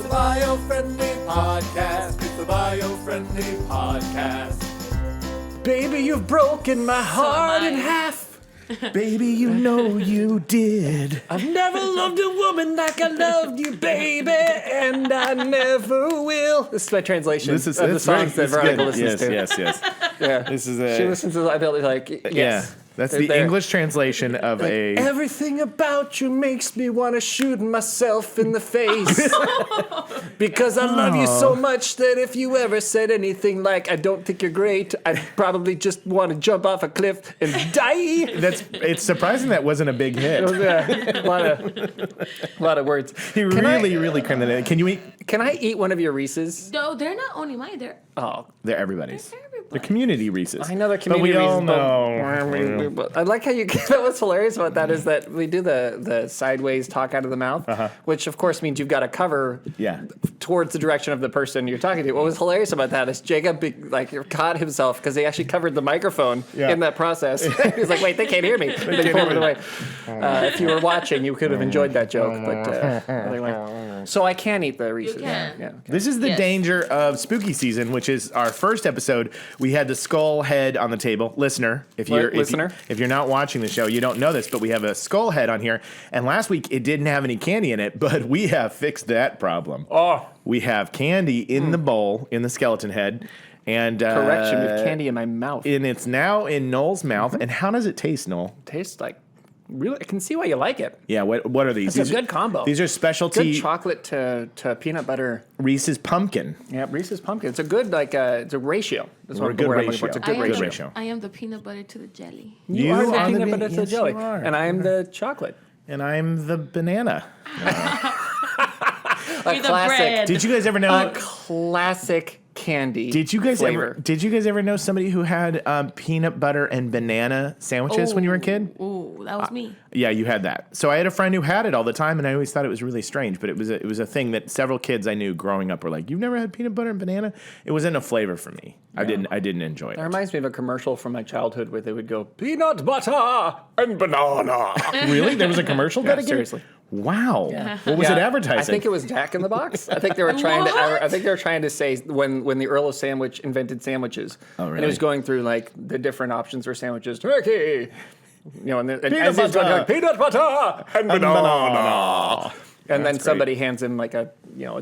the Biofriendly Podcast. It's the Biofriendly Podcast. Baby, you've broken my heart in half. Baby, you know you did. I've never loved a woman like I loved you, baby, and I never will. This is my translation of the songs that Veronica listens to. Yes. Yeah. This is She listens to, I feel like, yes. Yeah. That's the English translation of a... Everything about you makes me want to shoot myself in the face. Because I love you so much that if you ever said anything like, I don't think you're great, I'd probably just want to jump off a cliff and die. It's surprising that wasn't a big hit. A lot of words. He really crammed it in. Can I eat one of your Reese's? No, they're not only mine. They're They're everybody's. everybody. They're community Reese's. I know they're community but we all Reese's, know. but I like how you. What's hilarious about that is that we do the sideways talk out of the mouth, which of course means you've got to cover towards the direction of the person you're talking to. What was hilarious about that is Jacob caught himself because he actually covered the microphone in that process. He's like, "Wait, they can't hear me." Then he pulled it away. If you were watching, you could have enjoyed that joke, but anyway. So I can eat the Reese's. You can. Yeah. Okay. This is the danger of spooky season, which is our first episode. We had the skull head on the table. Listener, if you're not watching the show, you don't know this, but we have a skull head on here. And last week it didn't have any candy in it, but we have fixed that problem. Oh, we have candy in the bowl, in the skeleton head. And correction, with candy in my mouth. And it's now in Noel's mouth. And how does it taste, Noel? Tastes like really. I can see why you like it. Yeah. What are these? It's a good combo. These are specialty. Good chocolate to peanut butter. Reese's pumpkin. Yeah, Reese's pumpkin. It's a good it's a ratio. That's what a good ratio. It's a good ratio. I am the peanut butter to the jelly. You are the are peanut butter to the jelly, you are. and I am the chocolate. And I'm the banana. You're the bread. Did you guys ever know A classic candy. Did you guys flavor. ever know somebody who had peanut butter and banana sandwiches when you were a kid? Ooh, that was me. Yeah, you had that. So I had a friend who had it all the time, and I always thought it was really strange. But it was a thing that several kids I knew growing up were like, "You've never had peanut butter and banana?" It wasn't a flavor for me. I didn't enjoy it. That reminds me of a commercial from my childhood where they would go peanut butter and banana. Really? There was a commercial dedicated? Seriously. Wow. What was it advertising? I think it was Jack in the Box. I think they were trying to. I think they were trying to say when the Earl of Sandwich invented sandwiches. Oh, really? And it was going through like the different options for sandwiches. Turkey. And Peanut as he's going, butter. like, peanut butter and banana. And then That's somebody hands him like a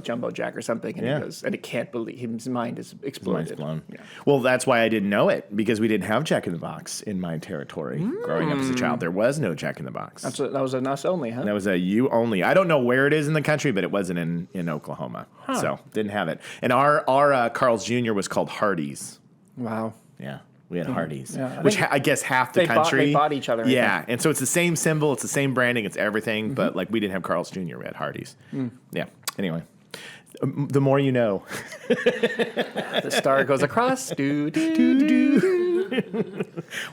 jumbo jack or something, and Yeah. he goes, and he can't believe his mind is exploded. Mind's blown. Yeah. Well, that's why I didn't know it, because we didn't have Jack in the Box in my territory growing up as a child. There was no Jack in the Box. That was an us only, huh? That was a you only. I don't know where it is in the country, but it wasn't in Oklahoma. So didn't have it. And our Carl's Jr. was called Hardee's. Wow. Yeah. We had Hardee's, Yeah, I which think I guess half the they country. bought each other, I Yeah. And so it's the same symbol. It's the same branding. It's everything. But like we didn't have Carl's Jr. We had Hardee's. Yeah. Anyway. The more you know. The star goes across. Do, do, do, do.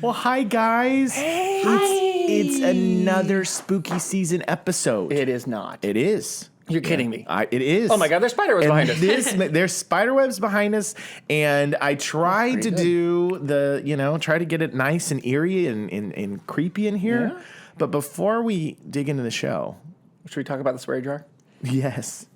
Well, hi, guys. Hey. It's another spooky season episode. It is not. It is. You're kidding me. It is. Oh my God, there's spiderwebs behind us. There's spiderwebs behind us, and I tried to do try to get it nice and eerie and creepy in here. Yeah. But before we dig into the show, Should we talk about the swear jar? yes.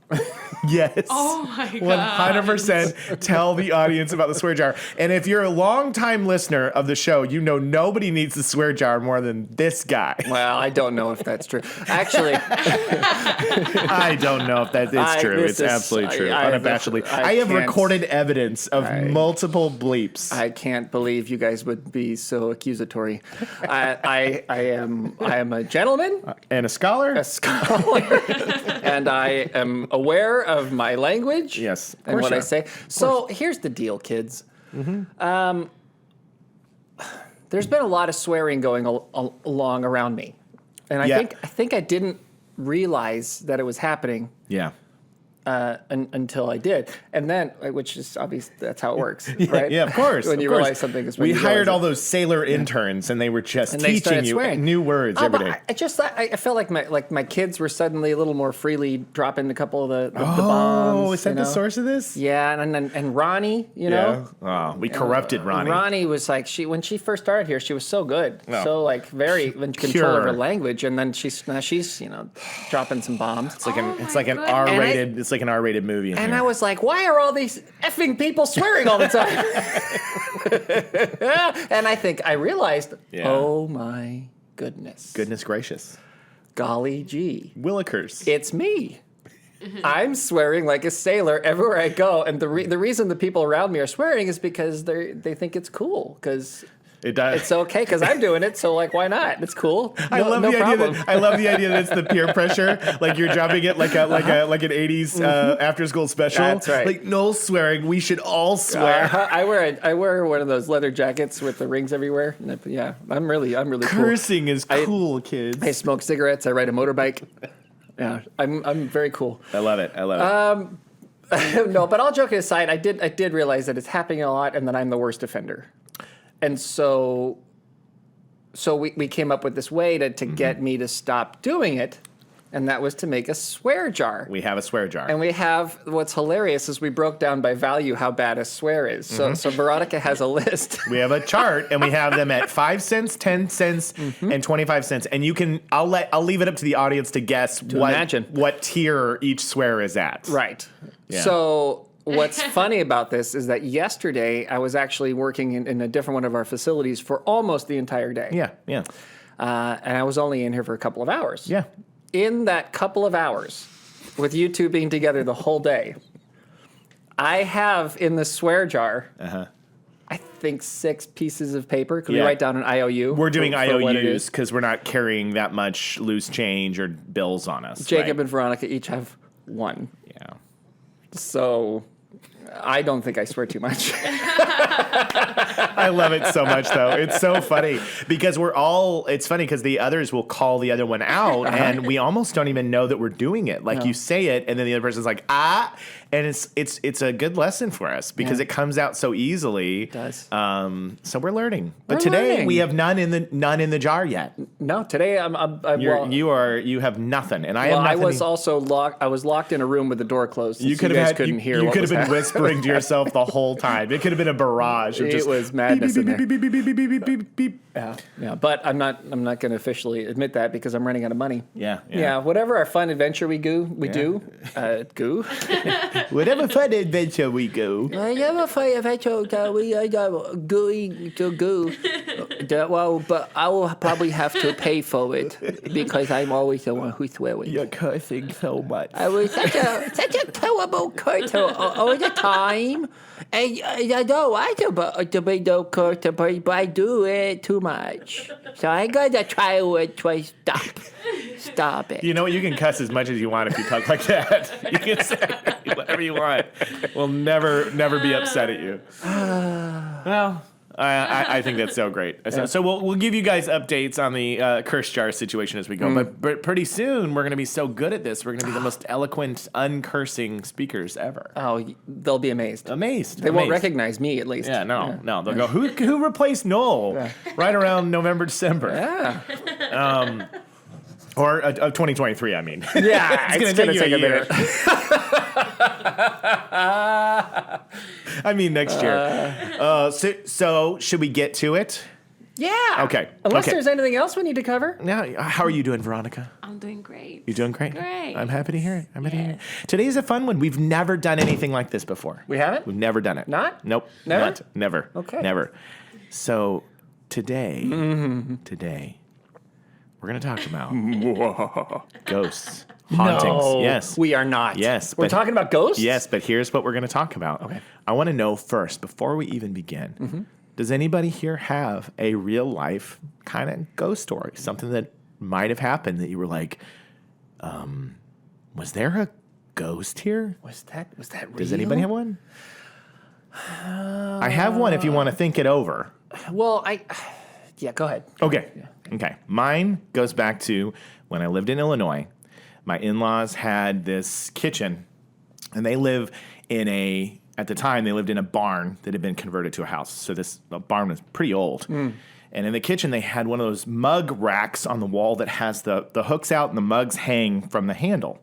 Yes. Oh my God. 100% tell the audience about the swear jar. And if you're a longtime listener of the show, you know nobody needs the swear jar more than this guy. Well, I don't know if that's true. Actually, I don't know if that is true. It's absolutely true. Unabashedly. I have recorded evidence of multiple bleeps. I can't believe you guys would be so accusatory. I am a gentleman, And a scholar? a scholar, and I am aware of my language. Yes, of and course what you I are. say. So here's the deal, kids. There's been a lot of swearing going along around me, and I think I didn't realize that it was happening. Yeah. Until I did, and then, which is obvious, that's how it works, right? Yeah, of course. When you realize something is when we you hired realize all it. those sailor interns, and they were just And they teaching started you swearing. new words every day. I felt like my kids were suddenly a little more freely dropping a couple of the bombs. Oh, is that the source of this? Yeah, and Ronnie, you know. Oh, we corrupted Ronnie. Ronnie was like when she first started here, she was so good, so like very in control of her language, and then she's dropping some bombs. It's like an R-rated. It's like an R-rated movie. And I was like, why are all these effing people swearing all the time? And I realized, oh my goodness. Goodness gracious. Golly gee. Willikers. It's me. I'm swearing like a sailor everywhere I go. And the reason the people around me are swearing is because they think it's cool. Because it's okay because I'm doing it. So like, why not? It's cool. I love the idea that it's the peer pressure. Like you're dropping it like an 80s after school special. That's right. Like no swearing. We should all swear. I wear one of those leather jackets with the rings everywhere. Yeah, I'm really cool. Cursing is cool, kids. I smoke cigarettes. I ride a motorbike. Yeah, I'm very cool. I love it. No, but all joking aside, I did realize that it's happening a lot, and that I'm the worst offender, and so we came up with this way to get me to stop doing it, and that was to make a swear jar. We have a swear jar, and we have what's hilarious is we broke down by value how bad a swear is. So Veronica has a list. We have a chart, and we have them at 5 cents, 10 cents, and 25 cents. And you can, I'll leave it up to the audience to guess what tier each swear is at. Right. Yeah. So what's funny about this is that yesterday I was actually working in a different one of our facilities for almost the entire day. Yeah. And I was only in here for a couple of hours. Yeah. In that couple of hours, with you two being together the whole day, I have in the swear jar, I think 6 pieces of paper. Could we write down an IOU? We're doing IOUs because we're not carrying that much loose change or bills on us. Jacob and Veronica each have 1. Yeah. So I don't think I swear too much. I love it so much, though. It's so funny because it's funny because the others will call the other one out and we almost don't even know that we're doing it. Like you say it and then the other person's like, and it's a good lesson for us because it comes out so easily. It does. So we're learning. But today we have none in the jar yet. No, today you have nothing, and I have nothing. I was also locked. I was locked in a room with the door closed. So couldn't hear. You could have been whispering to yourself the whole time. It could have been a barrage. It was madness in there. Yeah. But I'm not going to officially admit that because I'm running out of money. Yeah. Whatever our fun adventure we do. Whatever fun adventure we go. Whatever fun adventure we go. Well, but I will probably have to pay for it because I'm always the one who's swearing. You're cursing so much. I was such a terrible cursor all the time. And I don't want to be no cursor, but I do it too much. So I gotta try to stop it. You know what? You can cuss as much as you want if you talk like that. You can say whatever you want. We'll never be upset at you. Well, I think that's so great. So we'll give you guys updates on the curse jar situation as we go. But pretty soon we're going to be so good at this. We're going to be the most eloquent, uncursing speakers ever. Oh, they'll be amazed. They won't recognize me at least. Yeah, no. They'll go, who replaced Noel? Right around November, December. Yeah. Or of 2023, I mean. Yeah, it's going to take a minute. I mean, next year. So should we get to it? Yeah. Okay. Unless there's anything else we need to cover. Now, how are you doing, Veronica? I'm doing great. You doing great? Great. I'm happy to hear it. Today's a fun one. We've never done anything like this before. We haven't? We've never done it. Not? Nope. Never? Never. Okay. Never. So today, we're going to talk about ghosts. Hauntings. No, yes. we are not. Yes. We're talking about ghosts? Yes, but here's what we're going to talk about. Okay. I want to know first, before we even begin, does anybody here have a real life kind of ghost story? Something that might have happened that you were like, was there a ghost here? Was that real? Does anybody have one? I have one if you want to think it over. Well, yeah, go ahead. Okay. Okay. Mine goes back to when I lived in Illinois. My in-laws had this kitchen, and they live at the time, they lived in a barn that had been converted to a house. So this barn was pretty old. And in the kitchen, they had one of those mug racks on the wall that has the hooks out and the mugs hang from the handle.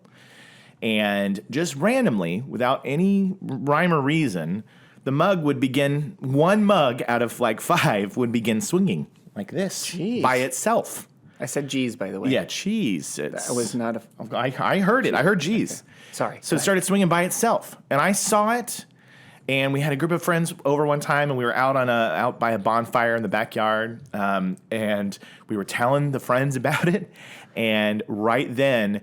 And just randomly, without any rhyme or reason, one mug out of like 5 would begin swinging like this by itself. I said geez, by the way. Yeah, cheese. That was not a... I heard it. I heard geez. Okay. Sorry. So it started swinging by itself. And I saw it. And we had a group of friends over one time, and we were out by a bonfire in the backyard. And we were telling the friends about it. And right then...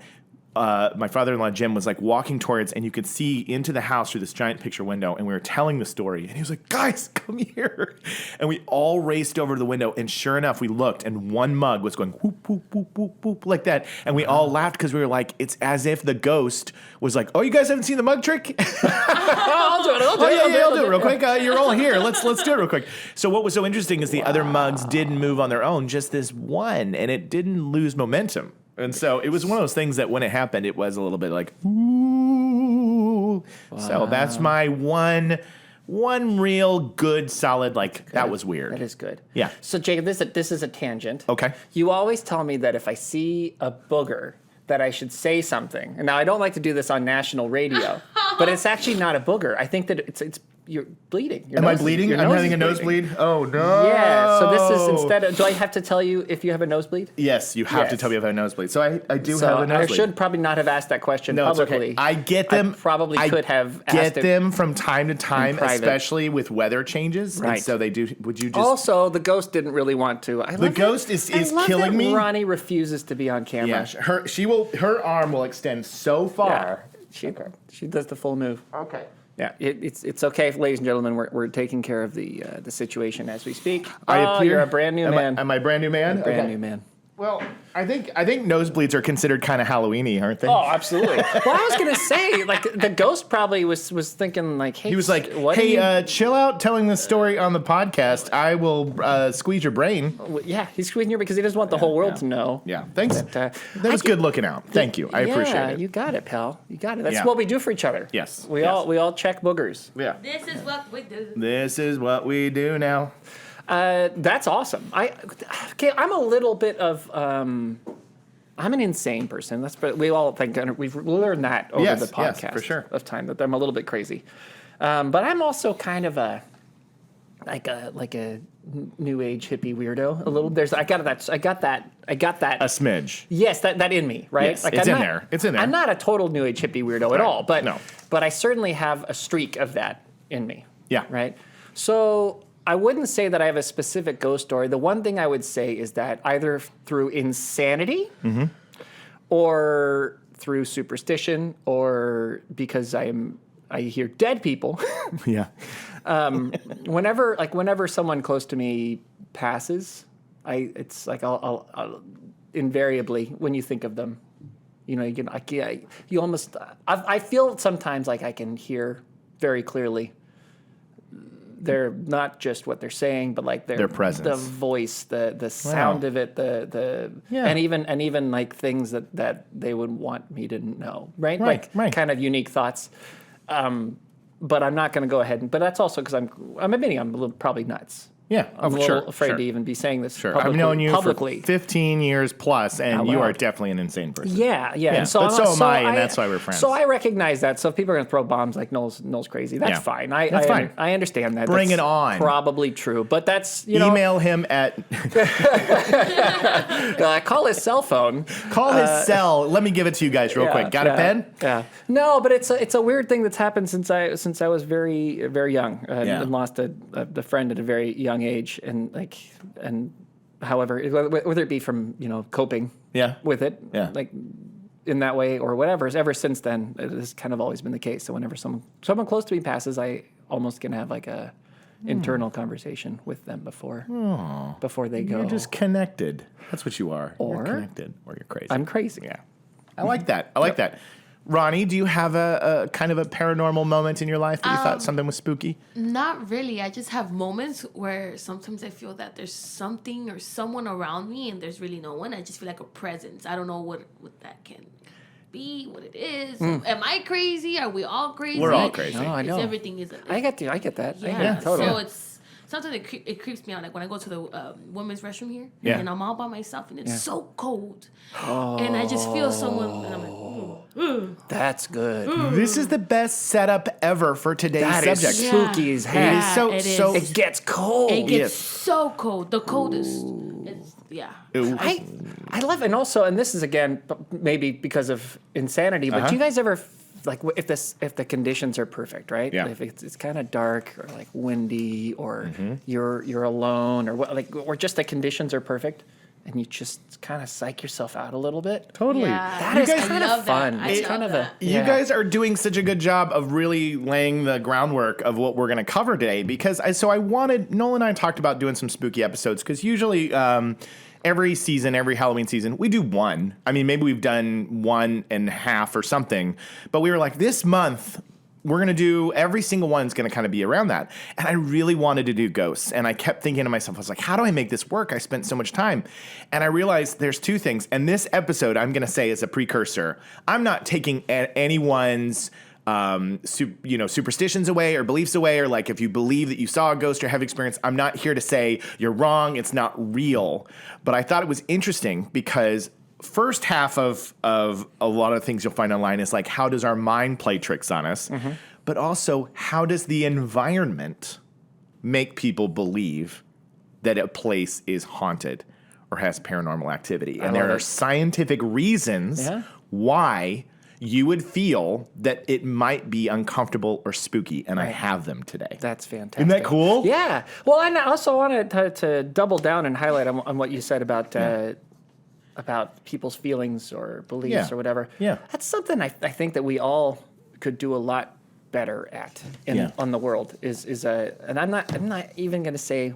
my father-in-law, Jim, was like walking towards, and you could see into the house through this giant picture window, and we were telling the story, and he was like, guys, come here. And we all raced over to the window, and sure enough, we looked, and one mug was going whoop, whoop, whoop, whoop, whoop, like that. And we all laughed because we were like, it's as if the ghost was like, oh, you guys haven't seen the mug trick? I'll do it. I'll do it real quick. You're all here. Let's do it real quick. So what was so interesting is the other mugs didn't move on their own, just this one, and it didn't lose momentum. And so it was one of those things that when it happened, it was a little bit like, ooh. Wow. So that's my one real good, solid, like, good. That was weird. That is good. Yeah. So, Jacob, this is a tangent. Okay. You always tell me that if I see a booger, that I should say something. And now, I don't like to do this on national radio, but it's actually not a booger. I think that it's you're bleeding. Am I bleeding? I'm having a nosebleed? Oh, no. Yeah, so this is instead of... Do I have to tell you if you have a nosebleed? Yes, you have to tell me if I have a nosebleed. So I do have a nosebleed. I should probably not have asked that question publicly. It's okay. I get them. I could have asked them from time to time, especially with weather changes. Right. And so they do... Would you just... Also, the ghost didn't really want to. The ghost is killing me. Ronnie refuses to be on camera. Yeah, her arm will extend so far. Yeah, she does the full move. Okay. Yeah, it's okay, ladies and gentlemen. We're taking care of the situation as we speak. You're a brand new man. Am I a brand new man? Brand new man. Well, I think nosebleeds are considered kind of Halloween-y, aren't they? Oh, absolutely. Well, I was gonna say, like, the ghost probably was thinking, like, hey, he was like, hey, chill out telling this story on the podcast. I will squeeze your brain. Yeah, he's squeezing your because he doesn't want the whole world to know. Yeah, thanks. That was good looking out. Thank you. I appreciate it. You got it, pal. You got it. That's what we do for each other. Yes. We all check boogers. Yeah. This is what we do. This is what we do now. That's awesome. I'm a little bit of I'm an insane person. We all think we've learned that over the podcast for sure. of time that I'm a little bit crazy. But I'm also kind of a new age hippie weirdo. A little. I got that. A smidge. Yes, that in me, right? Yes, it's in there. It's in there. I'm not a total new age hippie weirdo at all, but I certainly have a streak of that in me. Yeah. Right. So I wouldn't say that I have a specific ghost story. The one thing I would say is that either through insanity or through superstition or because I hear dead people. Yeah. Whenever someone close to me passes, it's like I'll invariably when you think of them, I feel sometimes like I can hear very clearly. They're not just what they're saying, but like their presence, the voice, the sound of it, and even like things that they would want me to know, right? Kind of unique thoughts. But I'm not going to go ahead but that's also because I'm admitting I'm a little probably nuts. Yeah, I'm a little afraid to even be saying this publicly. I've known you for 15 years plus, and you are definitely an insane person. Yeah. And so am I, and that's why we're friends. So I recognize that. So if people are going to throw bombs like Noel's crazy, that's fine. That's fine. I understand that. Bring it on. Probably true, but that's email him at. Call his cell phone. Call his cell. Let me give it to you guys real quick. Got a pen? Yeah. No, but it's a weird thing that's happened since I was very very young and lost a friend at a very young age, and however, whether it be from coping with it, like in that way or whatever, ever since then it has kind of always been the case. So whenever someone close to me passes, I almost can have like a internal conversation with them before they go. You're just connected. That's what you are. Or you're connected, or you're crazy. I'm crazy. Yeah, I like that. I like that. Ronnie, do you have a kind of a paranormal moment in your life that you thought something was spooky? Not really. I just have moments where sometimes I feel that there's something or someone around me and there's really no one. I just feel like a presence. I don't know what that can be, what it is. Am I crazy? Are we all crazy? We're all crazy. No, I know. Everything is. I get that. Yeah, totally. So it's. Sometimes it creeps me out. Like when I go to the women's restroom here, and I'm all by myself, and it's so cold, and I just feel someone, and I'm like, that's good. This is the best setup ever for today's subject. That is spooky as heck. It is so. It gets cold. It gets so cold. The coldest. yeah. I love, and also, and this is again maybe because of insanity, but do you guys ever like if the conditions are perfect, right? Yeah. If it's kind of dark or like windy or you're alone or what, like, or just the conditions are perfect. And you just kind of psych yourself out a little bit. Totally. Yeah. That is kind of fun. It's kind of You guys are doing such a good job of really laying the groundwork of what we're going to cover today. Because Noel and I talked about doing some spooky episodes. Because usually every Halloween season, we do one. I mean, maybe we've done 1.5 or something. But we were like, this month, we're going to do, every single one's going to kind of be around that. And I really wanted to do ghosts. And I kept thinking to myself, I was like, how do I make this work? I spent so much time. And I realized there's two things. And this episode, I'm going to say, is a precursor. I'm not taking anyone's superstitions away or beliefs away, or like if you believe that you saw a ghost or have experience, I'm not here to say you're wrong. It's not real. But I thought it was interesting because first half of a lot of things you'll find online is like, how does our mind play tricks on us? But also, how does the environment make people believe that a place is haunted or has paranormal activity? And there are scientific reasons why you would feel that it might be uncomfortable or spooky, and I have them today. That's fantastic. Isn't that cool? Yeah. Well, I also wanted to double down and highlight on what you said about people's feelings or beliefs or whatever. Yeah. That's something I think that we all could do a lot better at on the world and I'm not even going to say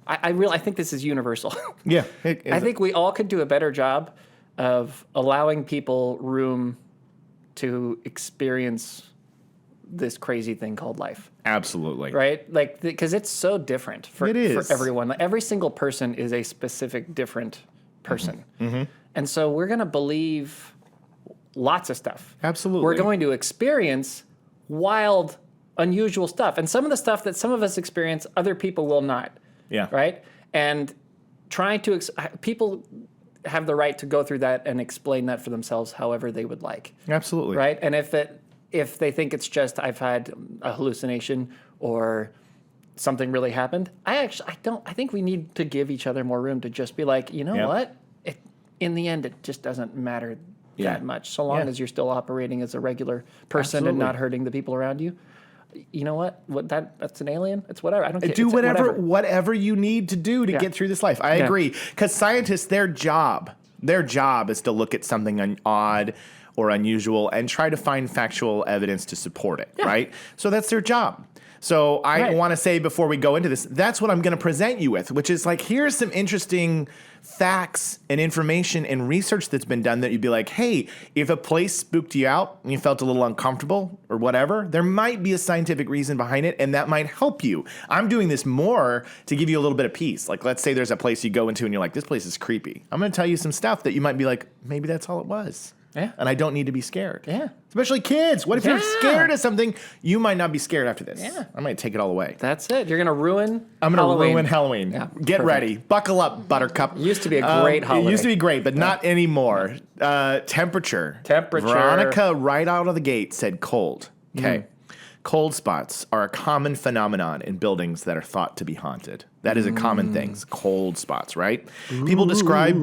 I think this is universal. Yeah. I think we all could do a better job of allowing people room to experience this crazy thing called life. Absolutely. Right? Like, because it's so different for everyone. Like, every single person is a specific different person. And so we're going to believe lots of stuff. Absolutely. We're going to experience wild, unusual stuff. And some of the stuff that some of us experience, other people will not. Yeah. Right? And trying to, people have the right to go through that and explain that for themselves however they would like. Absolutely. Right? And if they think it's just I've had a hallucination or something really happened, I think we need to give each other more room to just be like, you know what? In the end, it just doesn't matter that much. So long as you're still operating as a regular person and not hurting the people around you. You know what? That's an alien. It's whatever. I don't care. Do whatever you need to do to get through this life. I agree. Because scientists, their job is to look at something odd or unusual and try to find factual evidence to support it, right? So that's their job. So I want to say before we go into this, that's what I'm going to present you with, which is like, here's some interesting facts and information and research that's been done that you'd be like, hey, if a place spooked you out and you felt a little uncomfortable or whatever, there might be a scientific reason behind it, and that might help you. I'm doing this more to give you a little bit of peace. Like, let's say there's a place you go into and you're like, this place is creepy. I'm going to tell you some stuff that you might be like, maybe that's all it was. Yeah. And I don't need to be scared. Yeah. Especially kids. What if you're scared of something? You might not be scared after this. Yeah. I might take it all away. That's it. You're going to ruin I'm going to ruin Halloween. Yeah, Get ready. Buckle up, Buttercup. It used to be a great holiday. It used to be great, but not anymore. Temperature. Veronica, right out of the gate, said cold. Okay. Cold spots are a common phenomenon in buildings that are thought to be haunted. That is a common thing. Cold spots, right? People describe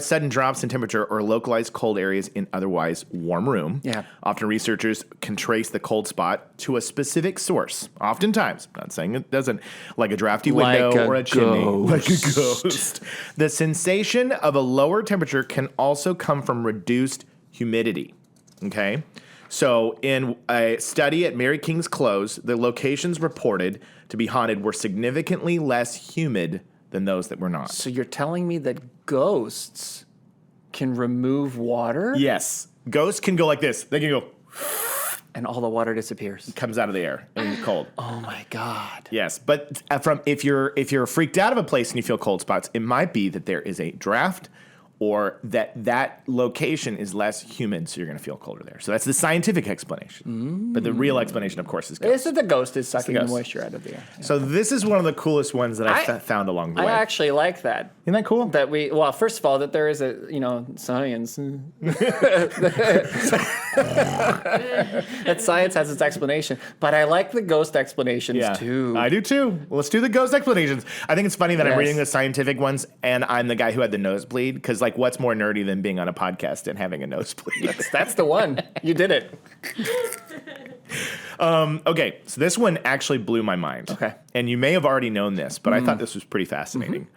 sudden drops in temperature or localized cold areas in otherwise warm room. Yeah. Often researchers can trace the cold spot to a specific source. Oftentimes, I'm not saying it doesn't, like a drafty window or a chimney. Like a ghost. The sensation of a lower temperature can also come from reduced humidity. Okay? So in a study at Mary King's Close, the locations reported to be haunted were significantly less humid than those that were not. So you're telling me that ghosts can remove water? Yes. Ghosts can go like this. They can go. And all the water disappears. It comes out of the air and it's cold. Oh my God. Yes. But if you're freaked out of a place and you feel cold spots, it might be that there is a draft or that location is less humid, so you're going to feel colder there. So that's the scientific explanation. But the real explanation, of course, is ghost. This is the ghost is sucking the moisture out of the air. Yeah. So this is one of the coolest ones that I found along the way. I actually like that. Isn't that cool? Well, first of all, that there is science. That science has its explanation. But I like the ghost explanations too. I do too. Well, let's do the ghost explanations. I think it's funny that I'm reading the scientific ones and I'm the guy who had the nosebleed because, like, what's more nerdy than being on a podcast and having a nosebleed? That's the one. You did it. Okay, so this one actually blew my mind. Okay. And you may have already known this, but I thought this was pretty fascinating.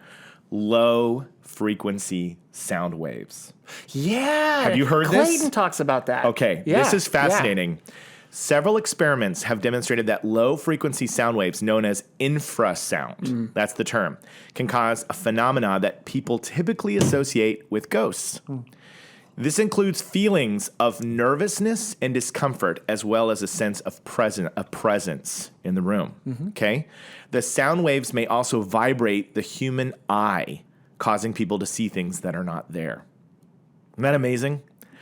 Low frequency sound waves. Yeah. Have you heard this? Clayton talks about that. Okay, this is fascinating. Yeah. Several experiments have demonstrated that low frequency sound waves, known as infrasound, that's the term, can cause a phenomena that people typically associate with ghosts. This includes feelings of nervousness and discomfort, as well as a sense of presence in the room. Okay? The sound waves may also vibrate the human eye, causing people to see things that are not there. Isn't that amazing?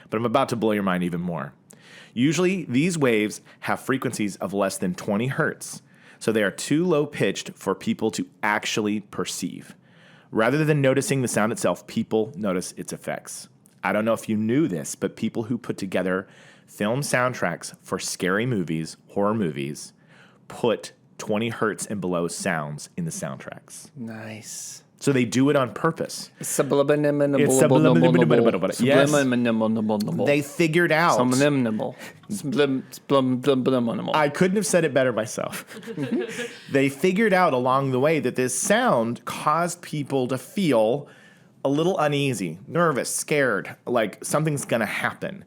But I'm about to blow your mind even more. Usually, these waves have frequencies of less than 20 hertz, so they are too low-pitched for people to actually perceive. Rather than noticing the sound itself, people notice its effects. I don't know if you knew this, but people who put together film soundtracks for scary movies, horror movies, put 20 hertz and below sounds in the soundtracks. Nice. So they do it on purpose. Subliminal. Yes. They figured out. Subliminal. I couldn't have said it better myself. They figured out along the way that this sound caused people to feel a little uneasy, nervous, scared, like something's going to happen.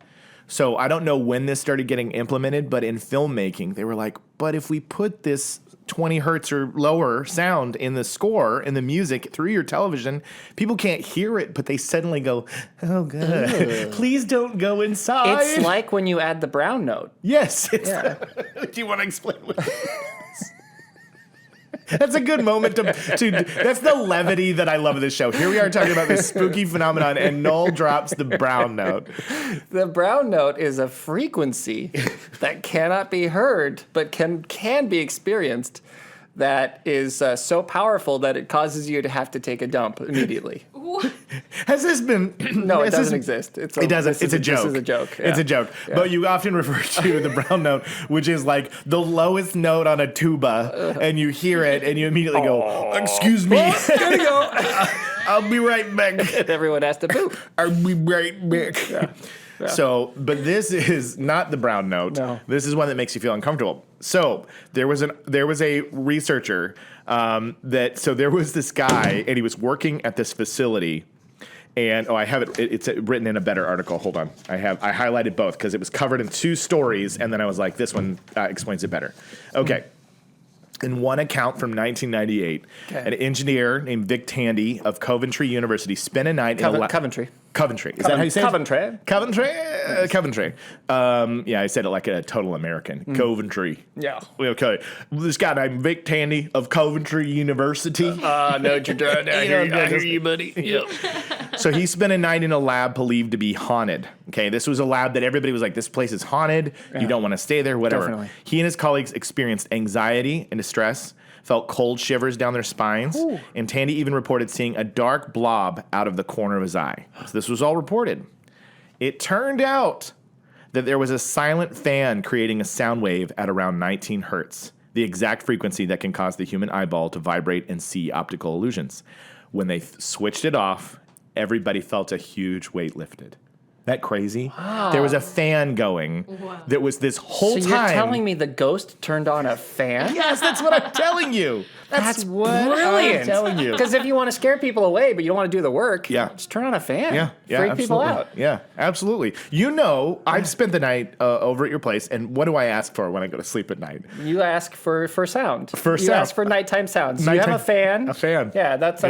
So I don't know when this started getting implemented, but in filmmaking, they were like, but if we put this 20 hertz or lower sound in the score, in the music, through your television, people can't hear it, but they suddenly go, oh, God, please don't go inside. It's like when you add the brown note. Yes. Do you want to explain what it is? That's a good moment to that's the levity that I love of this show. Here we are talking about this spooky phenomenon, and Noel drops the brown note. The brown note is a frequency that cannot be heard, but can be experienced, that is so powerful that it causes you to have to take a dump immediately. Has this been... No, it doesn't exist. It doesn't. It's a joke. This is a joke. Yeah. It's a joke. Yeah. But you often refer to the brown note, which is like the lowest note on a tuba, and you hear it, and you immediately go, excuse me. Gotta go. I'll be right back. And everyone has to poop. I'll be right back. Yeah. Yeah. So, but this is not the brown note. No. This is one that makes you feel uncomfortable. So there was a researcher so there was this guy, and he was working at this facility. And I have it. It's written in a better article. Hold on, I highlighted both because it was covered in two stories, and then I was like, this one explains it better. Okay. In one account from 1998, an engineer named Vic Tandy of Coventry University spent a night in Coventry. Coventry. Is that how you say it? Coventry. Coventry. Yeah, I said it like a total American. Coventry. Yeah. Okay. This guy named Vic Tandy of Coventry University. I know what you're doing down here. I hear you, buddy. Yep. So he spent a night in a lab believed to be haunted. Okay, this was a lab that everybody was like, this place is haunted. Yeah. You don't want to stay there, whatever. Definitely. He and his colleagues experienced anxiety and distress, felt cold shivers down their spines, and Tandy even reported seeing a dark blob out of the corner of his eye. So this was all reported. It turned out that there was a silent fan creating a sound wave at around 19 hertz, the exact frequency that can cause the human eyeball to vibrate and see optical illusions. When they switched it off, everybody felt a huge weight lifted. That crazy? Wow. There was a fan going that was this whole time. So you're telling me the ghost turned on a fan? Yes, that's what I'm telling you. That's what brilliant. I'm telling you. Because if you want to scare people away, but you don't want to do the work, just turn on a fan. Yeah, Freak people out. Yeah, absolutely. You know, I've spent the night over at your place, and what do I ask for when I go to sleep at night? You ask for sound. You ask for nighttime sound. So you have a fan. A fan. Yeah, that's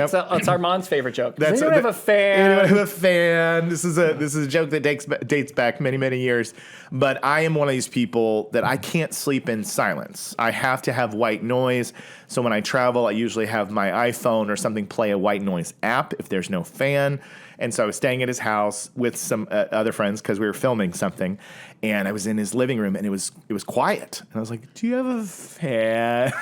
Armand's favorite joke. Does anyone have a fan? Anyone have a fan? This is a joke that dates back many, many years. But I am one of these people that I can't sleep in silence. I have to have white noise. So when I travel, I usually have my iPhone or something play a white noise app if there's no fan. And so I was staying at his house with some other friends because we were filming something. And I was in his living room, and it was quiet. And I was like, do you have a fan?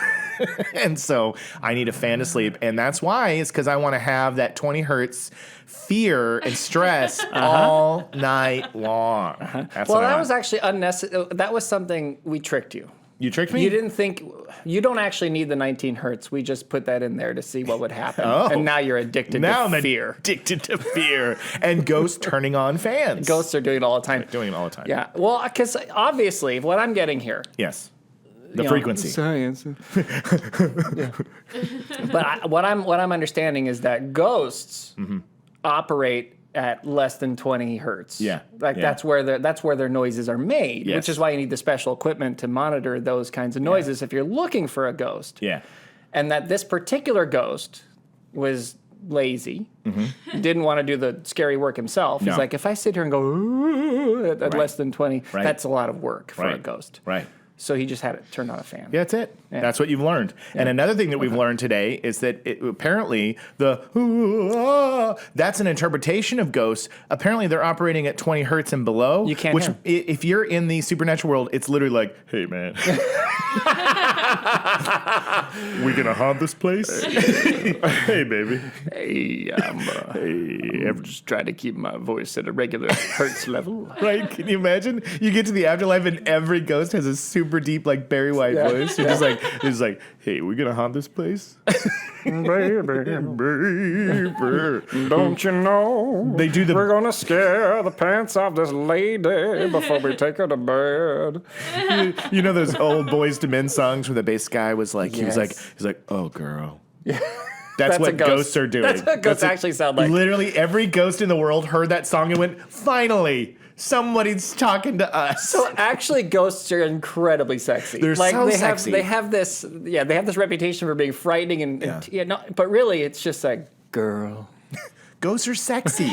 And so I need a fan to sleep. And that's why, it's because I want to have that 20 hertz fear and stress all night long. That's well, that was actually unnecessary. That was something we tricked you. You tricked me? You didn't think, you don't actually need the 19 hertz. We just put that in there to see what would happen. Oh. And now you're addicted to fear. Addicted to fear. And ghosts turning on fans. Ghosts are doing it all the time. Doing it all the time. Yeah. Well, because obviously, what I'm getting here. Yes. The frequency. Science. But what I'm understanding is that ghosts operate at less than 20 hertz. Yeah. That's where their noises are made, Yes. which is why you need the special equipment to monitor those kinds of noises if you're looking for a ghost. Yeah. And that this particular ghost was lazy, didn't want to do the scary work himself. No. He's like, if I sit here and go "Ooh," at less than 20, Right. that's a lot of work for a Right. ghost. Right. So he just had it turned on a fan. Yeah, that's it. Yeah. That's what you've learned. And another thing that we've learned today is that apparently that's an interpretation of ghosts. Apparently they're operating at 20 hertz and below. You can't Which, hear. if you're in the supernatural world, it's literally like, hey, man. We gonna haunt this place? Hey, baby. Hey, I'm just trying to keep my voice at a regular hertz level. Right? Can you imagine? You get to the afterlife and every ghost has a super deep, like Barry White voice. You're just like, hey, we gonna haunt this place? Baby, don't you know? They do We're gonna scare the pants off this lady before we take her to bed. You know those old Boys to Men songs where the bass guy was like, he's like, oh, girl. Yeah. That's what a ghost. ghosts are doing. That's what ghosts actually sound like. Literally every ghost in the world heard that song and went, finally, somebody's talking to us. So actually, ghosts are incredibly sexy. They're so sexy. They have this reputation for being frightening and but really, it's just like, girl. Ghosts are sexy.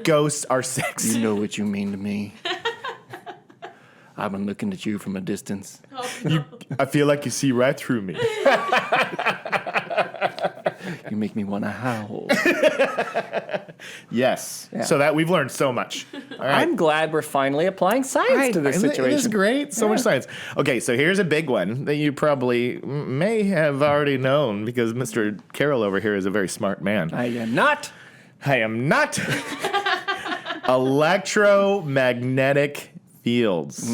Ghosts are sexy. You know what you mean to me. I've been looking at you from a distance. I feel like you see right through me. You make me want to howl. Yes. Yeah. So that we've learned so much. All right. I'm glad we're finally applying science to this situation. It is great. So much science. Okay, so here's a big one that you probably may have already known because Mr. Carroll over here is a very smart man. I am not. Electromagnetic fields.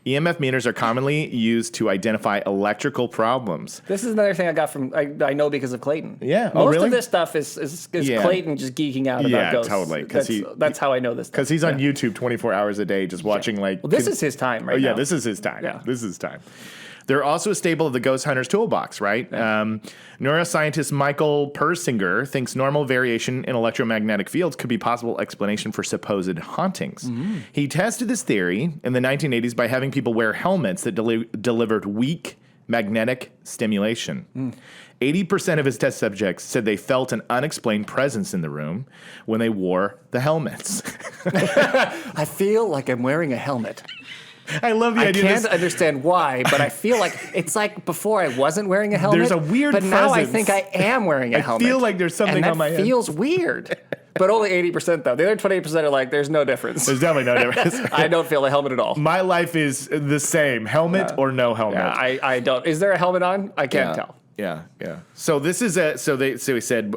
EMF meters are commonly used to identify electrical problems. This is another thing I got from I know because of Clayton. Yeah. Most Oh, really? of this stuff is Clayton just geeking out about ghosts. Totally. That's how I know this stuff. Because he's on YouTube 24 hours a day just watching like... Well, this is his time right now. Yeah, this is his time. Yeah. This is his time. They're also a staple of the ghost hunter's toolbox, right? Yeah. Neuroscientist Michael Persinger thinks normal variation in electromagnetic fields could be possible explanation for supposed hauntings. Mm-hmm. He tested this theory in the 1980s by having people wear helmets that delivered weak magnetic stimulation. 80% of his test subjects said they felt an unexplained presence in the room when they wore the helmets. I feel like I'm wearing a helmet. I love the idea. I can't understand why, but I feel like it's like before I wasn't wearing a helmet. There's a weird but now I presence. think I am wearing a helmet. I feel like there's something and on my that head. feels weird. But only 80% though. The other 28% are like, there's no difference. There's definitely no difference. I don't feel a helmet at all. My life is the same. Helmet or no helmet. Yeah, I don't. Is there a helmet on? I can't tell. Yeah. So this is so he said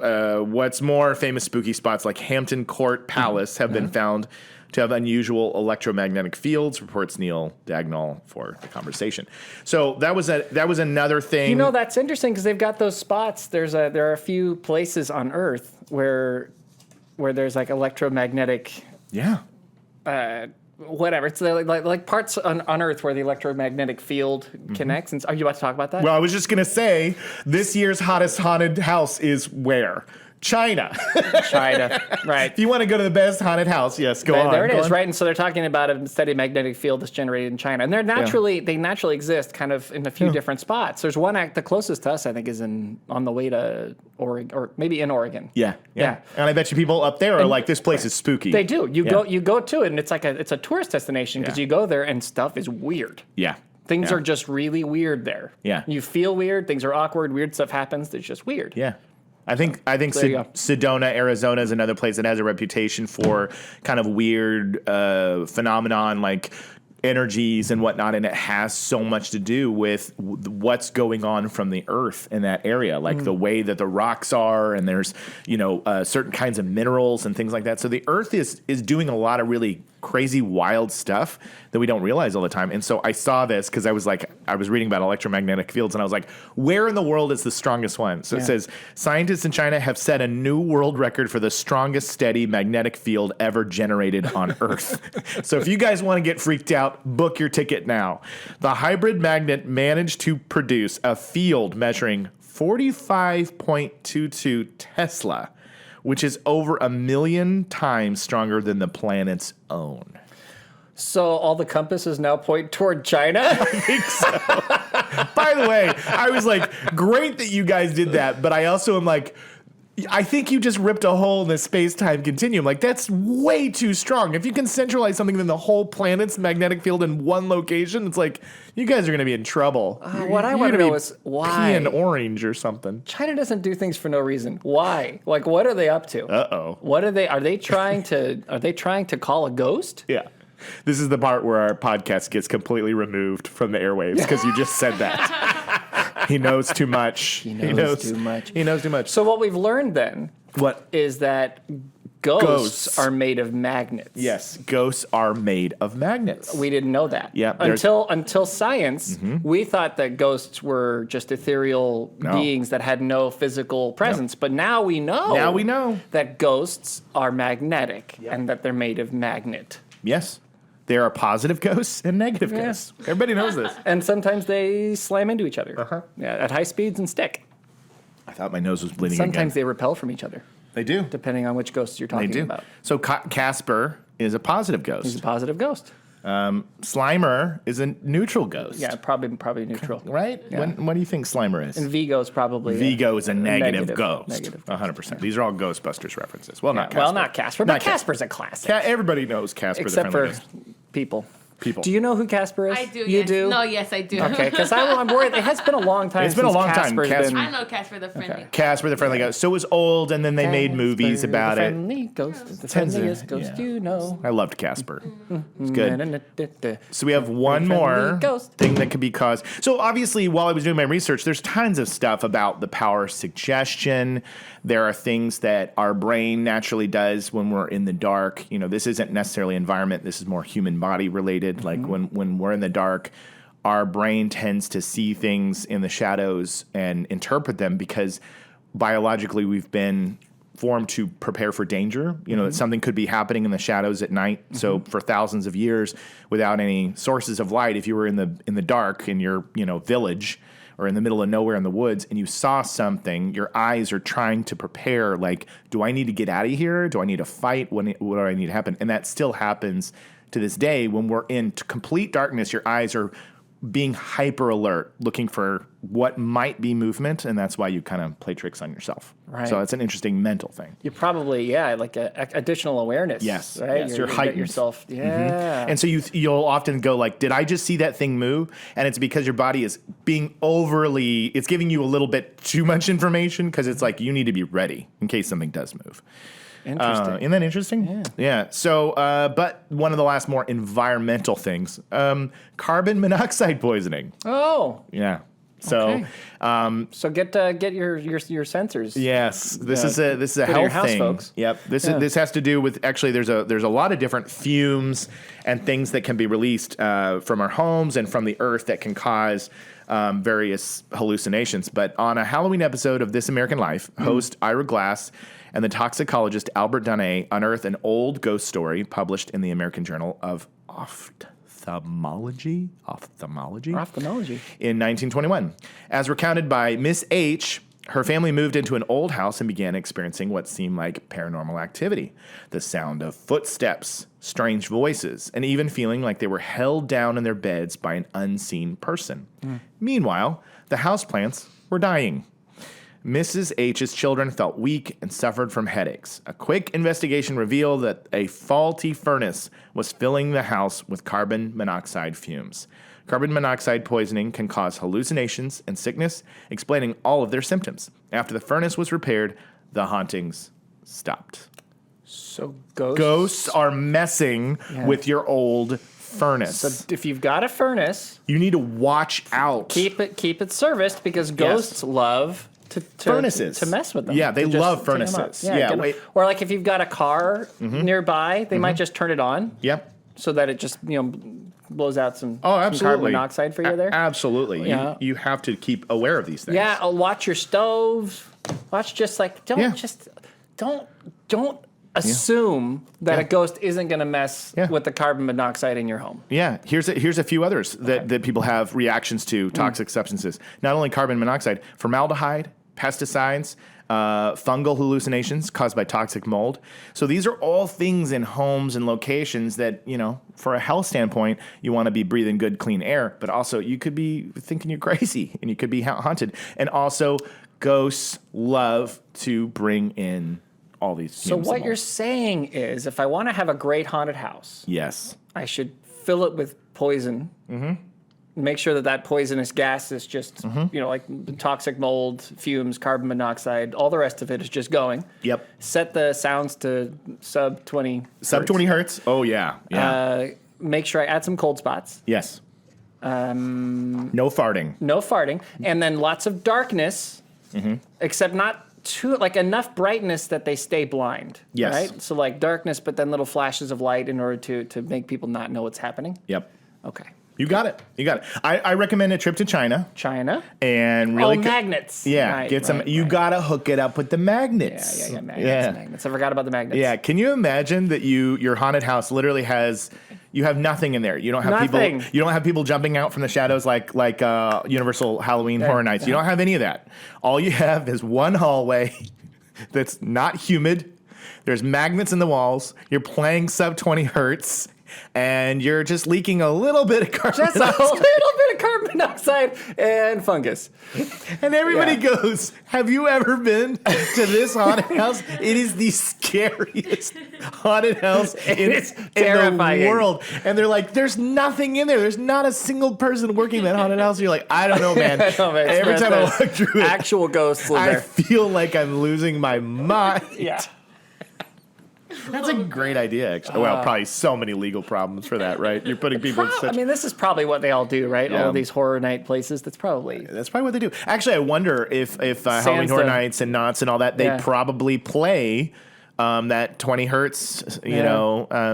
what's more, famous spooky spots like Hampton Court Palace have been found to have unusual electromagnetic fields, reports Neil Dagnall for The Conversation. So that was another thing. You know, that's interesting because they've got those spots. There are a few places on Earth where there's like electromagnetic. Yeah. Whatever. It's like parts on Earth where the electromagnetic field connects. And are you about to talk about that? Well, I was just gonna say this year's hottest haunted house is where? China. Right. If you want to go to the best haunted house, yes, go on. There it Go is, on. right? And so they're talking about a steady magnetic field that's generated in China. And they naturally exist kind of in a few different spots. There's one the closest to us, I think, is on the way to Oregon, or maybe in Oregon. Yeah. And I bet you people up there are like, this place is spooky. They do. You go to it, and it's like it's a tourist destination because you go there and stuff is weird. Yeah. Things are just really weird there. Yeah. You feel weird. Things are awkward. Weird stuff happens. It's just weird. Yeah. I think Sedona, Arizona is another place that has a reputation for kind of weird phenomenon like energies and whatnot, and it has so much to do with what's going on from the earth in that area, like the way that the rocks are, and there's certain kinds of minerals and things like that. So the earth is doing a lot of really crazy, wild stuff that we don't realize all the time. And so I saw this because I was reading about electromagnetic fields, and I was like, where in the world is the strongest one? So it says, scientists in China have set a new world record for the strongest steady magnetic field ever generated on Earth. So if you guys want to get freaked out, book your ticket now. The hybrid magnet managed to produce a field measuring 45.22 Tesla, which is over 1 million times stronger than the planet's own. So all the compasses now point toward China? I think so. By the way, I was like, great that you guys did that, but I also am like, I think you just ripped a hole in the space-time continuum. Like, that's way too strong. If you can centralize something in the whole planet's magnetic field in one location, it's like, you guys are going to be in trouble. What I want to know is why. Peeing orange or something. China doesn't do things for no reason. Why? Like, what are they up to? Uh-oh. What are they trying to call a ghost? Yeah. This is the part where our podcast gets completely removed from the airwaves because you just said that. He knows too much. He knows too much. He knows too much. So what we've learned then is that ghosts are made of magnets. Yes, ghosts are made of magnets. We didn't know that. Yeah. Until science, we thought that ghosts were just ethereal beings that had no physical presence. But now we know. Now we know that ghosts are magnetic and that they're made of magnet. Yes. There are positive ghosts and negative ghosts. Everybody knows this. And sometimes they slam into each other. Yeah, at high speeds and stick. I thought my nose was bleeding Sometimes they repel from each other. They do. Depending on which ghosts you're talking about. So Casper is a positive ghost. He's a positive ghost. Slimer is a neutral ghost. Yeah, probably neutral. Right? Yeah. What do you think Slimer is? And Vigo is probably Vigo is a negative ghost. Negative. 100%. These are all Ghostbusters references. Well, not Casper. Well, not Casper, but Casper's a classic. Everybody knows Casper Except the Friendly for Ghost. people. People. Do you know who Casper is? I do. You yes. do? No, yes, I do. Okay, because I'm worried. It has been a long time. It's been a long time. Casper's been... I know Casper the Friendly. Casper the Friendly Ghost. So it was old, and then they made movies about the it. Friendly ghost, the friendliest ghost you know. I loved Casper. It's good. good. So we have one more ghost. thing that could be caused. So obviously, while I was doing my research, there's tons of stuff about the power of suggestion. There are things that our brain naturally does when we're in the dark. You know, this isn't necessarily environment. This is more human body related. Like when we're in the dark, our brain tends to see things in the shadows and interpret them because biologically we've been formed to prepare for danger. You know, that something could be happening in the shadows at night. So for thousands of years, without any sources of light, if you were in the dark in your village or in the middle of nowhere in the woods and you saw something, your eyes are trying to prepare, like, do I need to get out of here? Do I need to fight? What do I need to happen? And that still happens to this day when we're in complete darkness. Your eyes are being hyper alert, looking for what might be movement, and that's why you kind of play tricks on yourself. Right. So it's an interesting mental thing. You probably, like additional awareness. Yes. Right? Yes. You're heightened. Yourself. Yeah. And so you'll often go like, did I just see that thing move? And it's because your body is being it's giving you a little bit too much information because it's like you need to be ready in case something does move. Interesting. Isn't that interesting? Yeah. So, but one of the last more environmental things, carbon monoxide poisoning. Oh. Yeah. So, okay. So get your sensors. Yes, this is a health house, thing, folks. Yep. This has to do with actually there's a lot of different fumes and things that can be released from our homes and from the earth that can cause various hallucinations. But on a Halloween episode of This American Life, host Ira Glass and the toxicologist Albert Donay unearthed an old ghost story published in the American Journal of Ophthalmology in 1921. As recounted by Miss H, her family moved into an old house and began experiencing what seemed like paranormal activity. The sound of footsteps, strange voices, and even feeling like they were held down in their beds by an unseen person. Meanwhile, the houseplants were dying. Mrs. H's children felt weak and suffered from headaches. A quick investigation revealed that a faulty furnace was filling the house with carbon monoxide fumes. Carbon monoxide poisoning can cause hallucinations and sickness, explaining all of their symptoms. After the furnace was repaired, the hauntings stopped. So ghosts? Ghosts are messing with your old furnace. So if you've got a furnace, you need to watch out. Keep it serviced because ghosts love to furnaces to mess with them. Yeah, they love furnaces. Or like if you've got a car nearby, they might just turn it on. Yep. So that it just blows out some absolutely. Some carbon monoxide for you there. Absolutely. Yeah. You have to keep aware of these things. Yeah. Watch your stoves. Watch don't assume that a ghost isn't going to mess with the carbon monoxide in your home. Yeah, here's a few others that people have reactions to toxic substances. Not only carbon monoxide, formaldehyde, pesticides, fungal hallucinations caused by toxic mold. So these are all things in homes and locations that, for a health standpoint, you want to be breathing good, clean air, but also you could be thinking you're crazy and you could be haunted. And also, ghosts love to bring in all these. So what you're saying is, if I want to have a great haunted house, yes, I should fill it with poison. Mm-hmm. Make sure that poisonous gas is just, like toxic mold, fumes, carbon monoxide, all the rest of it is just going. Yep. Set the sounds to sub 20 hertz. Oh, yeah. Make sure I add some cold spots. Yes. No farting. No farting. And then lots of darkness, except not too, like enough brightness that they stay blind. Yes. Right? So like darkness, but then little flashes of light in order to make people not know what's happening. Yep. Okay. You got it. I recommend a trip to China. And really magnets. Yeah, right, get some. You gotta hook it up with the magnets. Yeah, magnets. I forgot about the magnets. Yeah, can you imagine that your haunted house literally you have nothing in there. You don't have nothing. people. You don't have people jumping out from the shadows like Universal Halloween Horror Nights. You don't have any of that. All you have is one hallway that's not humid. There's magnets in the walls. You're playing sub 20 hertz. And you're just leaking a little bit of carbon monoxide. A little bit of carbon monoxide and fungus. And everybody goes, have you ever been to this haunted house? It is the scariest haunted house in the world. And they're like, there's nothing in there. There's not a single person working that haunted house. And you're like, I don't know, man. Every time I walk through it, actual ghosts live there. I feel like I'm losing my mind. Yeah. That's a great idea, actually. Well, probably so many legal problems for that, right? You're putting people in such... I mean, this is probably what they all do, right? Yeah. All of these horror night places. That's probably what they do. Actually, I wonder if Halloween Horror Nights and Knots and all that, they probably play that 20 hertz,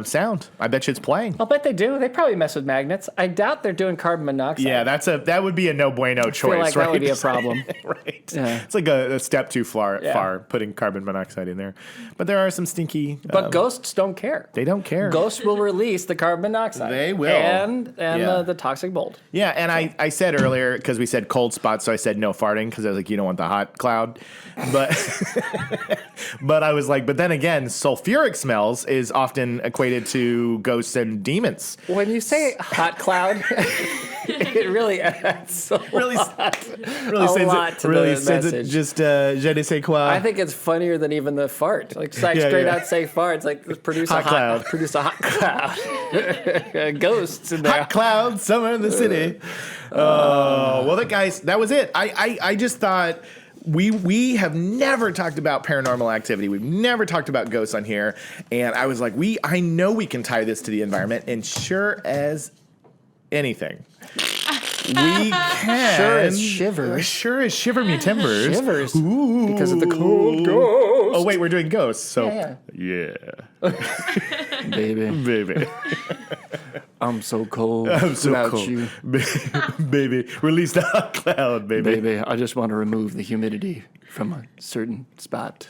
sound. I bet you it's playing. I'll bet they do. They probably mess with magnets. I doubt they're doing carbon monoxide. Yeah, that would be a no bueno choice, feel like right? That would be a problem. Right. Yeah. It's like a step too far putting carbon monoxide in there. But there are some stinky... But ghosts don't care. They don't care. Ghosts will release the carbon monoxide. They will. And the toxic mold. Yeah, and I said earlier, because we said cold spots, so I said no farting, because I was like, you don't want the hot cloud. But but I was like, but then again, sulfuric smells is often equated to ghosts and demons. When you say hot cloud, it really adds a lot to the message. Just je ne sais quoi. I think it's funnier than even the fart. Like straight out say fart. It's like produce a hot cloud. Ghosts in there. Hot cloud somewhere in the city. Well, that was it. I just thought... We have never talked about paranormal activity. We've never talked about ghosts on here. And I was like, I know we can tie this to the environment. And sure as anything, we can. Sure as shiver me timbers. Shivers. Ooh. Because of the cold ghost. Oh, wait, we're doing ghosts. So, yeah. Baby. I'm so cold. You. Baby, release the hot cloud, baby. Baby, I just want to remove the humidity from a certain spot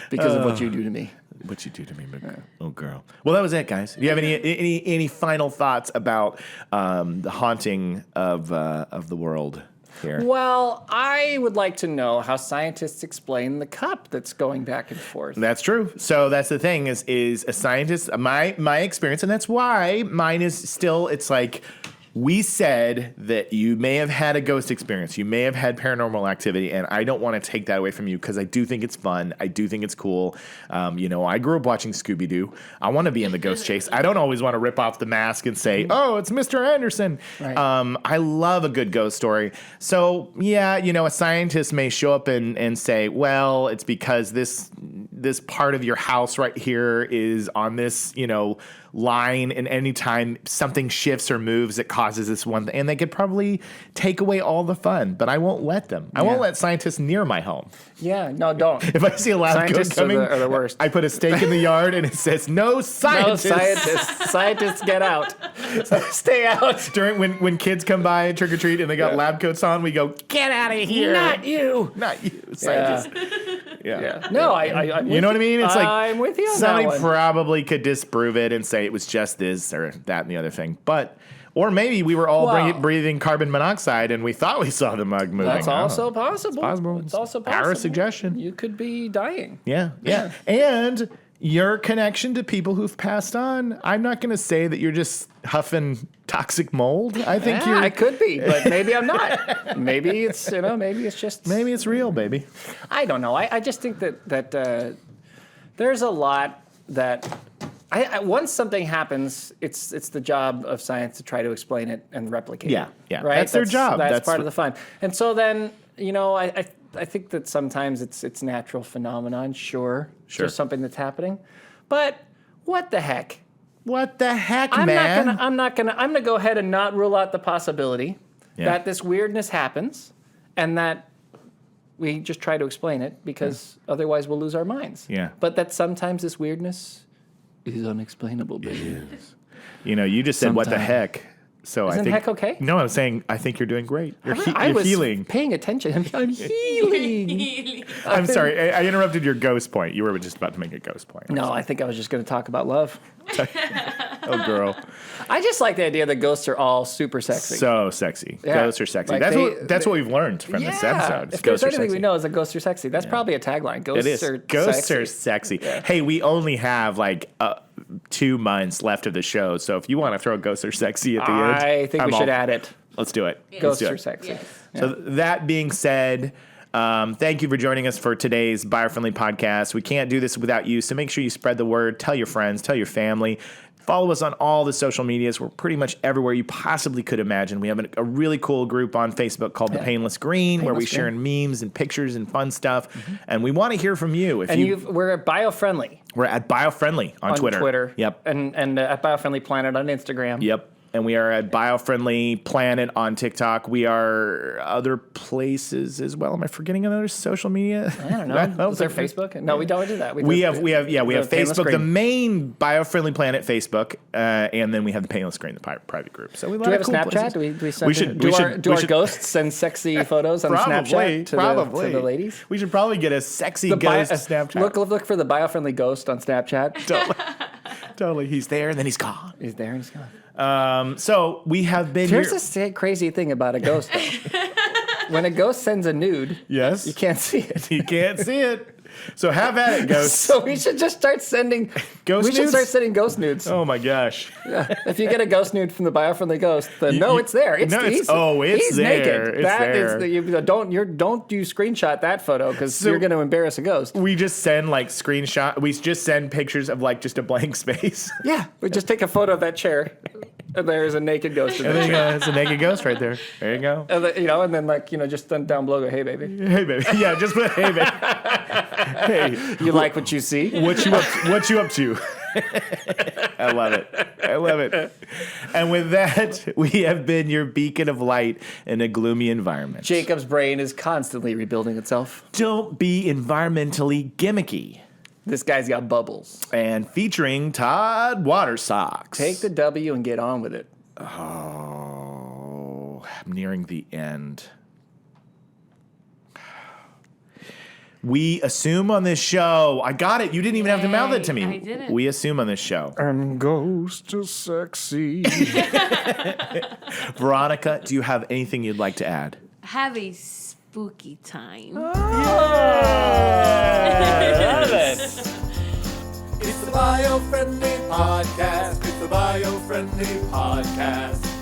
because of what you do to me. What you do to me, oh girl. Well, that was it, guys. Do you have any final thoughts about the haunting of the world here? Well, I would like to know how scientists explain the cup that's going back and forth. That's true. So that's the thing is a scientist, my experience, and that's why mine is still, it's like We said that you may have had a ghost experience. You may have had paranormal activity, and I don't want to take that away from you because I do think it's fun. I do think it's cool. I grew up watching Scooby-Doo. I want to be in the ghost chase. I don't always want to rip off the mask and say, oh, it's Mr. Anderson. Right. I love a good ghost story. So, yeah, a scientist may show up and say, well, it's because this part of your house right here is on this, line, and anytime something shifts or moves, it causes this one thing. And they could probably take away all the fun, but I won't let them. I won't let scientists near my home. Yeah, no, don't. If I see a loud ghost coming, are the worst. I put a stake in the yard and it says, no scientists. No scientists. Scientists, get out. Stay out. During when kids come by and trick-or-treat and they got lab coats on, we go, get out of here. Not you, scientists. Yeah. No, I'm you know what I mean? It's like I'm with you on somebody that one. probably could disprove it and say it was just this or that and the other thing. Or maybe we were all breathing carbon monoxide and we thought we saw the mug moving. That's also possible. It's also possible. Our suggestion. You could be dying. Yeah. And your connection to people who've passed on, I'm not going to say that you're just huffing toxic mold. I think I could be, but maybe I'm not. Maybe it's, maybe it's just... Maybe it's real, baby. I don't know. I just think that there's a lot that... once something happens, it's the job of science to try to explain it and replicate it. Yeah. Right? That's their job. That's part of the fun. And so then, I think that sometimes it's natural phenomenon, sure. Just something that's happening. But what the heck? What the heck, man? I'm gonna go ahead and not rule out the possibility that this weirdness happens and that we just try to explain it because otherwise we'll lose our minds. Yeah. But that sometimes this weirdness is unexplainable, baby. You just said, what the heck? So Isn't I think heck okay? No, I'm saying I think you're doing great. You're was healing. Paying attention. I'm healing. I'm sorry. I interrupted your ghost point. You were just about to make a ghost point. No, I think I was just going to talk about love. Oh, girl. I just like the idea that ghosts are all super sexy. So sexy. Yeah. Ghosts are sexy. Like That's what we've learned from this episode. If there's anything we know is that ghosts are sexy. That's probably a tagline. Ghosts are sexy. Yeah. Hey, we only have 2 months left of the show, so if you want to throw ghosts are sexy at the end, I think we should add it. Let's do it. Ghosts are sexy. Yes. So that being said, thank you for joining us for today's Biofriendly Podcast. We can't do this without you, so make sure you spread the word, tell your friends, tell your family. Follow us on all the social medias. We're pretty much everywhere you possibly could imagine. We have a really cool group on Facebook called The Painless Green, where we share memes and pictures and fun stuff. Mm-hmm. And we want to hear from you. We're at Biofriendly. We're at Biofriendly on Twitter. Yep. And at Biofriendly Planet on Instagram. Yep. And we are at Biofriendly Planet on TikTok. We are other places as well. Am I forgetting another social media? I don't know. Is there Facebook? No, we don't do that. We have Facebook, the main Biofriendly Planet Facebook, and then we have the Painless Green, the private group. So do we have a Snapchat? Do our ghosts send sexy photos on Snapchat to the ladies? We should probably get a sexy ghost Snapchat. Look for the Biofriendly ghost on Snapchat. Totally. He's there and then he's gone. He's there and he's gone. So we have been. Here's a crazy thing about a ghost, though. When a ghost sends a nude, yes, you can't see it. You can't see it. So have at it, ghosts. So we should just start sending ghost nudes? We should start sending ghost nudes. Oh my gosh. Yeah. If you get a ghost nude from the Biofriendly ghost, then it's there. He's there. Naked. Don't you screenshot that photo because you're going to embarrass a ghost. We just send We just send pictures of just a blank space. Yeah, we just take a photo of that chair. And there's a naked ghost in there. It's a naked ghost right there. There you go. And then just down below go, hey baby. Hey baby. Yeah, just put hey baby. Hey. You like what you see? What you up to? I love it. And with that, we have been your beacon of light in a gloomy environment. Jacob's brain is constantly rebuilding itself. Don't be environmentally gimmicky. This guy's got bubbles. And featuring Todd Water Socks. Take the W and get on with it. Oh, I'm nearing the end. We assume on this show. I got it. You didn't even have to mouth it to me. I didn't. We assume on this show. And ghosts are sexy. Veronica, do you have anything you'd like to add? Have a spooky time. It's the Biofriendly Podcast. It's the Biofriendly Podcast.